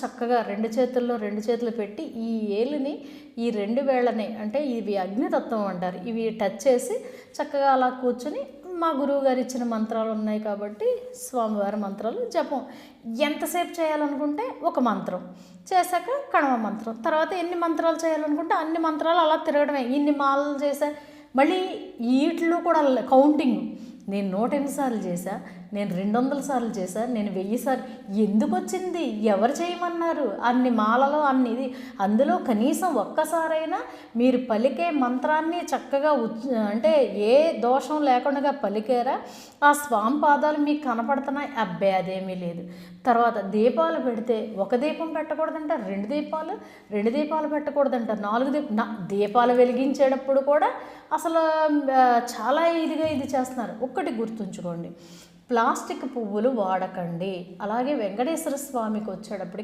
చక్కగా రెండు చేతుల్లో రెండు చేతులు పెట్టి ఈ ఏలుని ఈ రెండు వేళ్ళని అంటే ఇవి అగ్నితత్వం అంటారు, ఇవి టచ్ చేసి చక్కగా అలా కూర్చొని మా గురువు గారు ఇచ్చిన మంత్రాలు ఉన్నాయి కాబట్టి స్వామివారి మంత్రాలు జపం ఎంతసేపు చేయాలనుకుంటే ఒక మంత్రం చేశాక కణవ మంత్రం, తర్వాత ఎన్ని మంత్రాలు చేయాలనుకుంటే అన్ని మంత్రాలు అలా తిరగడమే. ఇన్ని మాలలు చేశా, మళ్ళీ వీటిలో కూడా కౌంటింగ్. నేను 108 సార్లు చేశా, నేను 200 సార్లు చేశా, నేను 1000 సార్లు. ఎందుకు వచ్చింది, ఎవరు చేయమన్నారు, అన్ని మాలలో అన్ని ఇది. అందులో కనీసం ఒక్కసారైనా మీరు పలికే మంత్రాన్ని చక్కగా అంటే ఏ దోషం లేకుండా పలికారా, ఆ స్వామి పాదాలు మీకు కనపడుతున్నాయి. అబ్బే అదేమీ లేదు. తర్వాత దీపాలు పెడితే ఒక దీపం పెట్టకూడదంట, రెండు దీపాలు పెట్టకూడదంట, 4 దీపాలు వెలిగించేటప్పుడు కూడా అసలు చాలా ఇదిగా ఇది చేస్తున్నారు. ఒక్కటి గుర్తుంచుకోండి, ప్లాస్టిక్ పువ్వులు వాడకండి. అలాగే వెంకటేశ్వర స్వామికి వచ్చేటప్పటికి